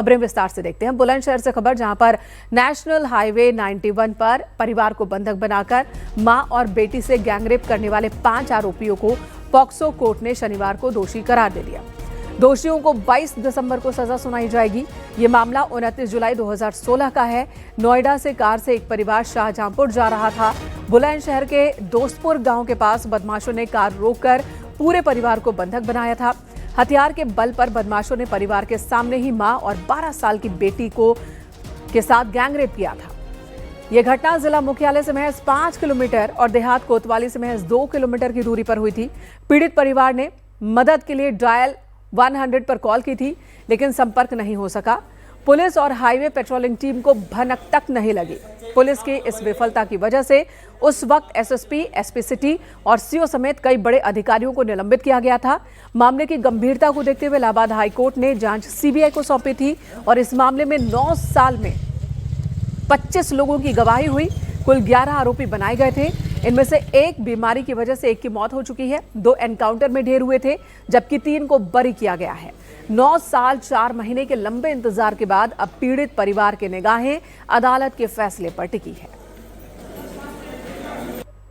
खबरें विस्तार से देखते हैं। बुलंदशहर से खबर, जहां पर नेशनल हाईवे 91 पर परिवार को बंधक बनाकर मां और बेटी से गैंगरेप करने वाले 5 आरोपियों को पॉक्सो कोर्ट ने शनिवार को दोषी करार दे दिया। दोषियों को 22 दिसंबर को सजा सुनाई जाएगी। ये मामला 29 जुलाई 2016 का है। नोएडा से कार से एक परिवार शाहजहांपुर जा रहा था। बुलंदशहर के दोस्तपुर गांव के पास बदमाशों ने कार रोककर पूरे परिवार को बंधक बनाया था। हथियार के बल पर बदमाशों ने परिवार के सामने ही मां और 12 साल की बेटी के साथ गैंगरेप किया था। यह घटना जिला मुख्यालय से महज 5 किलोमीटर और देहात कोतवाली से महज 2 किलोमीटर की दूरी पर हुई थी। पीड़ित परिवार ने मदद के लिए डायल 100 पर कॉल की थी, लेकिन संपर्क नहीं हो सका। पुलिस और हाईवे पेट्रोलिंग टीम को भनक तक नहीं लगी। पुलिस की इस विफलता की वजह से उस वक्त एसएसपी, एसपी सिटी और सीओ समेत कई बड़े अधिकारियों को निलंबित किया गया था। मामले की गंभीरता को देखते हुए इलाहाबाद हाईकोर्ट ने जांच सीबीआई को सौंपी थी और इस मामले में 9 साल में 25 लोगों की गवाही हुई। कुल 11 आरोपी बनाए गए थे। इनमें से एक बीमारी की वजह से एक की मौत हो चुकी है। 2 एनकाउंटर में ढेर हुए थे, जबकि 3 को बरी किया गया है। 9 साल 4 महीने के लंबे इंतजार के बाद अब पीड़ित परिवार की निगाहें अदालत के फैसले पर टिकी है।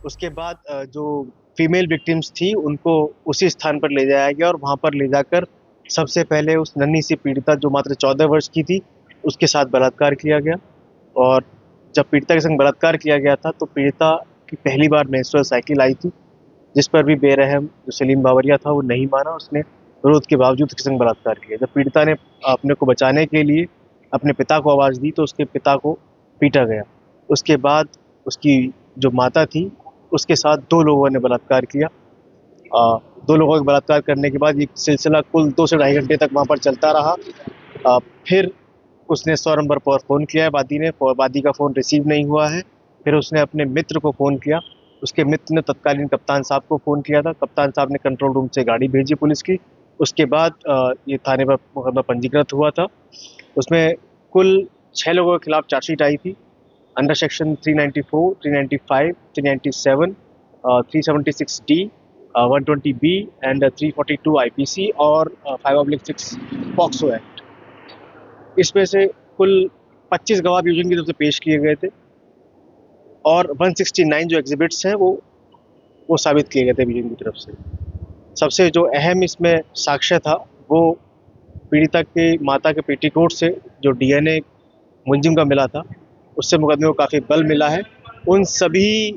उसके बाद जो फीमेल विक्टिम्स थी उनको उसी स्थान पर ले जाया गया और वहां पर ले जाकर सबसे पहले उस नन्ही सी पीड़िता जो मात्र 14 वर्ष की थी उसके साथ बलात्कार किया गया। और जब पीड़िता के संग बलात्कार किया गया था तो पीड़िता की पहली बार मेंस्ट्रुअल साइकिल आई थी, जिस पर भी बेरहम जो सलीम बावरिया था वो नहीं माना। उसने विरोध के बावजूद उसके संग बलात्कार किया। जब पीड़िता ने अपने को बचाने के लिए अपने पिता को आवाज़ दी तो उसके पिता को पीटा गया। उसके बाद उसकी जो माता थी उसके साथ 2 लोगों ने बलात्कार किया। 2 लोगों के बलात्कार करने के बाद ये सिलसिला कुल 2 से ढाई घंटे तक वहाँ पर चलता रहा। फिर उसने 100 नंबर पर फ़ोन किया है वादी ने, वादी का फ़ोन रिसीव नहीं हुआ है। फिर उसने अपने मित्र को फ़ोन किया। उसके मित्र ने तत्कालीन कप्तान साहब को फ़ोन किया था। कप्तान साहब ने कंट्रोल रूम से गाड़ी भेजी पुलिस की। उसके बाद ये थाने पर मुकदमा पंजीकृत हुआ था। उसमें कुल 6 लोगों के खिलाफ चार्जशीट आई थी under section 394, 395, 397, 376D, 120B and 342 IPC और 5/6 पॉक्सो एक्ट। इसमें से कुल 25 गवाह अभियोजन की तरफ से पेश किए गए थे और 169 जो एग्जिबिट्स हैं वो साबित किए गए थे अभियोजन की तरफ से। सबसे जो अहम इसमें साक्ष्य था वो पीड़िता के माता के पेटीकोट से जो DNA मुलजिम का मिला था, उससे मुकदमे को काफ़ी बल मिला है। उन सभी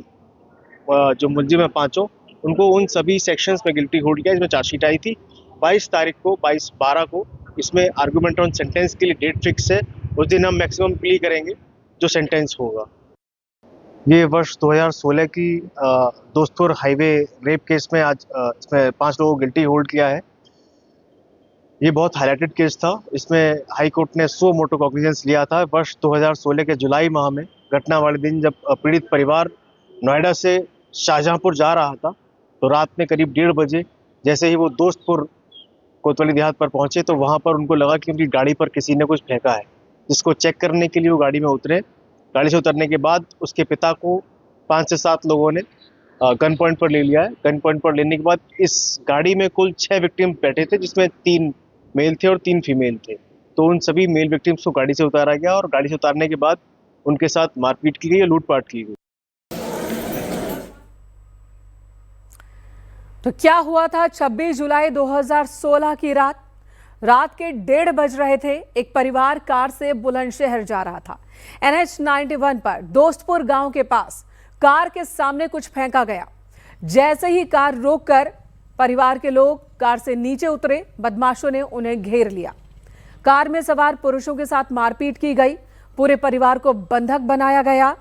जो मुलजिम है 5, उनको उन सभी सेक्शंस में गिल्टी होल्ड किया। इसमें चार्जशीट आई थी 22 तारीख को, 22/12 को। इसमें आर्गूमेंट ऑन सेंटेंस के लिए डेट फिक्स है। उस दिन हम मैक्सिमम प्ली करेंगे जो सेंटेंस होगा। ये वर्ष 2016 की दोस्तपुर हाईवे रेप केस में आज इसमें 5 लोगों को गिल्टी होल्ड किया है। ये बहुत हाईलाइटेड केस था। इसमें हाई कोर्ट ने सो मोटो कॉग्निजेंस लिया था। वर्ष 2016 के जुलाई माह में घटना वाले दिन जब पीड़ित परिवार नोएडा से शाहजहांपुर जा रहा था तो रात में करीब 1:30 बजे जैसे ही वो दोस्तपुर कोतवाली देहात पर पहुंचे तो वहां पर उनको लगा कि उनकी गाड़ी पर किसी ने कुछ फेंका है, जिसको चेक करने के लिए वो गाड़ी में उतरे। गाड़ी से उतरने के बाद उसके पिता को 5 से 7 लोगों ने गन पॉइंट पर ले लिया है। गन पॉइंट पर लेने के बाद इस गाड़ी में कुल 6 विक्टिम बैठे थे, जिसमें 3 मेल थे और 3 फीमेल थे। तो उन सभी मेल विक्टिम्स को गाड़ी से उतारा गया और गाड़ी से उतारने के बाद उनके साथ मारपीट की गई और लूटपाट की गई। तो क्या हुआ था 26 जुलाई 2016 की रात के 1:30 बज रहे थे। एक परिवार कार से बुलंदशहर जा रहा था। NH 91 पर दोस्तपुर गांव के पास कार के सामने कुछ फेंका गया। जैसे ही कार रोककर परिवार के लोग कार से नीचे उतरे, बदमाशों ने उन्हें घेर लिया। कार में सवार पुरुषों के साथ मारपीट की गई। पूरे परिवार को बंधक बनाया गया।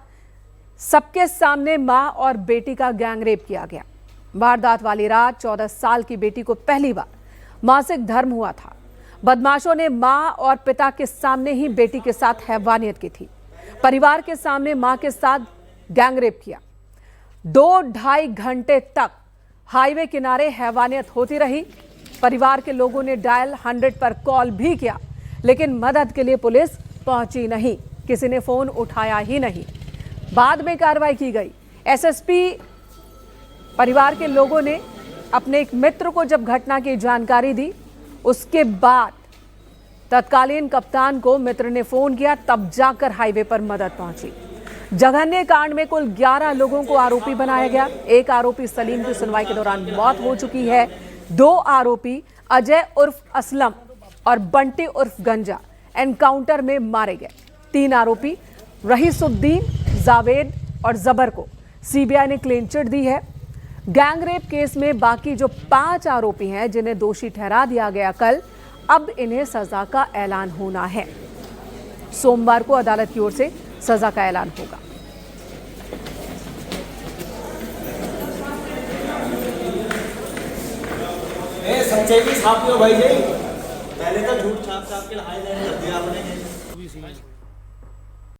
सबके सामने मां और बेटी का गैंगरेप किया गया। वारदात वाली रात 14 साल की बेटी को पहली बार मासिक धर्म हुआ था। बदमाशों ने मां और पिता के सामने ही बेटी के साथ हैवानियत की थी। परिवार के सामने मां के साथ गैंगरेप किया। 2-2.5 घंटे तक हाईवे किनारे हैवानियत होती रही। परिवार के लोगों ने डायल 100 पर कॉल भी किया, लेकिन मदद के लिए पुलिस पहुंची नहीं। किसी ने फोन उठाया ही नहीं। बाद में कार्रवाई की गई। एसएसपी परिवार के लोगों ने अपने एक मित्र को जब घटना की जानकारी दी, उसके बाद तत्कालीन कप्तान को मित्र ने फोन किया, तब जाकर हाईवे पर मदद पहुंची। जघन्य कांड में कुल 11 लोगों को आरोपी बनाया गया। एक आरोपी सलीम की सुनवाई के दौरान मौत हो चुकी है। 2 आरोपी अजय उर्फ असलम और बंटी उर्फ गंजा एनकाउंटर में मारे गए। 3 आरोपी रहीसुद्दीन, जावेद और जबर को सीबीआई ने क्लीन चिट दी है। गैंगरेप केस में बाकी जो 5 आरोपी हैं जिन्हें दोषी ठहरा दिया गया कल, अब इन्हें सजा का ऐलान होना है। सोमवार को अदालत की ओर से सजा का ऐलान होगा। सच्चाई की छाप लो भाई जी, पहले तो झूठ छाप के हाई लाइन कर दिया आपने।